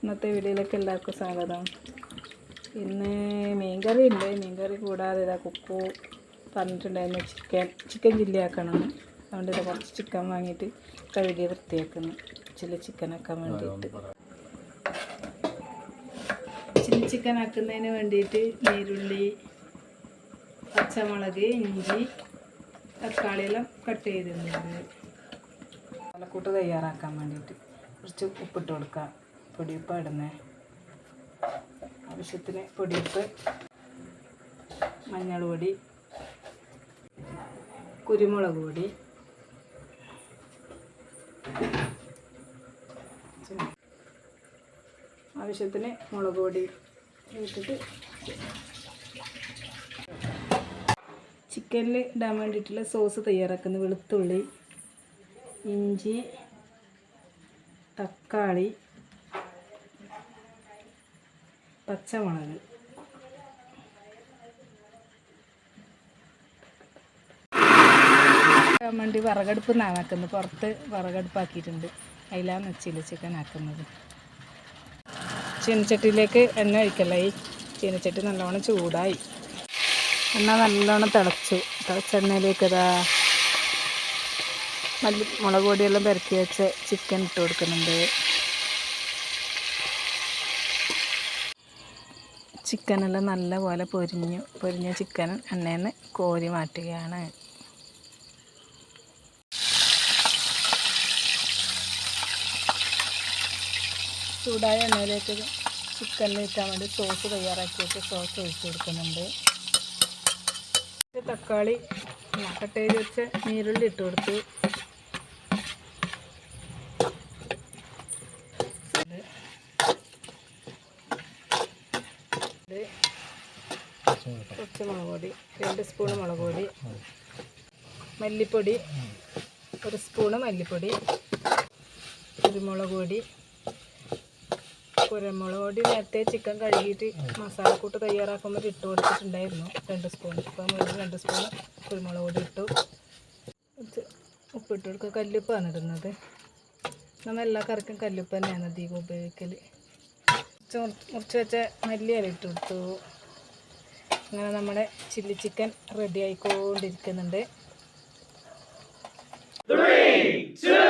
ഇന്നത്തെ വീഡിയോയിലേക്ക് എല്ലാവർക്കും സ്വാഗതം. ഇന്ന് മീൻകറി ഉണ്ട്. മീൻകറി കൂടാതെ ഇതാ കുക്കു പറഞ്ഞിട്ടുണ്ടായിരുന്നു ചിക്കൻ ചില്ലി ആക്കണമെന്ന്. അതുകൊണ്ട് ഇത് കുറച്ച് ചിക്കൻ വാങ്ങിയിട്ട് കഴുകി വൃത്തിയാക്കുന്നു. ചില്ലി ചിക്കൻ ആക്കാൻ വേണ്ടിയിട്ട്. ചില്ലി ചിക്കൻ ആക്കുന്നതിന് വേണ്ടിയിട്ട് നീരുള്ളി, പച്ചമുളക്, ഇഞ്ചി, തക്കാളിയെല്ലാം കട്ട് ചെയ്തിട്ടുണ്ട്. മുളക്കൂട്ട് തയ്യാറാക്കാൻ വേണ്ടിയിട്ട് കുറച്ച് ഉപ്പിട്ട് കൊടുക്കുക. പൊടിയുപ്പ് ഇടുന്നത് ആവശ്യത്തിന് പൊടിയുപ്പ്, മഞ്ഞൾ പൊടി, കുരുമുളക് പൊടി, ആവശ്യത്തിന് മുളക് പൊടി ഇട്ടിട്ട് ചിക്കനിൽ ഇടാൻ വേണ്ടിയിട്ടുള്ള സോസ് തയ്യാറാക്കുന്നത് വെളുത്തുള്ളി, ഇഞ്ചി, തക്കാളി, പച്ചമുളക്, വേണ്ടി വിറകടുപ്പ് ആക്കുന്നത്. പുറത്ത് വിറകടുപ്പാക്കിയിട്ടുണ്ട്. അതിലാണ് ചില്ലി ചിക്കൻ ആക്കുന്നത്. ചീനച്ചട്ടിയിലേക്ക് എണ്ണ ഒഴിക്കലായി. ചീനച്ചട്ടി നല്ലോണം ചൂടായി. എണ്ണ നല്ലോണം തിളച്ചു. തിളച്ച എണ്ണയിലേക്ക് ഇതാ മുളക് പൊടിയെല്ലാം പെരക്കി വെച്ച് ചിക്കൻ ഇട്ട് കൊടുക്കുന്നുണ്ട്. ചിക്കനെല്ലാം നല്ലപോലെ പൊരിഞ്ഞ ചിക്കൻ എണ്ണയിൽ നിന്ന് കോരി മാറ്റുകയാണ്. ചൂടായ എണ്ണയിലേക്ക് ചിക്കനിൽ ഇട്ടാൻ വേണ്ടി സോസ് തയ്യാറാക്കിയിട്ട് സോസ് ഒഴിച്ച് കൊടുക്കുന്നുണ്ട്. തക്കാളി കട്ട് ചെയ്ത് വെച്ച് നീരുള്ളി ഇട്ട് കൊടുത്തു. കുറച്ച് മുളക് പൊടി, 2 സ്പൂൺ മുളക് പൊടി, മല്ലിപ്പൊടി 1 സ്പൂണ് മല്ലിപ്പൊടി, കുരുമുളക് പൊടി. കുരുമുളക് പൊടി നേരത്തെ ചിക്കൻ കഴുകിയിട്ട് മസാലക്കൂട്ട് തയ്യാറാക്കുമ്പോൾ ഇട്ട് കൊടുത്തിട്ടുണ്ടായിരുന്നു 2 സ്പൂൺ. ഇപ്പം 2 സ്പൂൺ കുരുമുളക് പൊടി ഇട്ടു. ഉപ്പിട്ട് കൊടുക്കുക. കല്ലുപ്പാണ് ഇടുന്നത്. നമ്മൾ എല്ലാ കറിക്കും കല്ലുപ്പ് തന്നെയാണ് അധികം ഉപയോഗിക്കൽ. മുറിച്ച് വെച്ച മല്ലിയില ഇട്ട് കൊടുത്തു. അങ്ങനെ നമ്മുടെ ചില്ലി ചിക്കൻ റെഡി ആയിക്കൊണ്ടിരിക്കുന്നുണ്ട്. 3, 2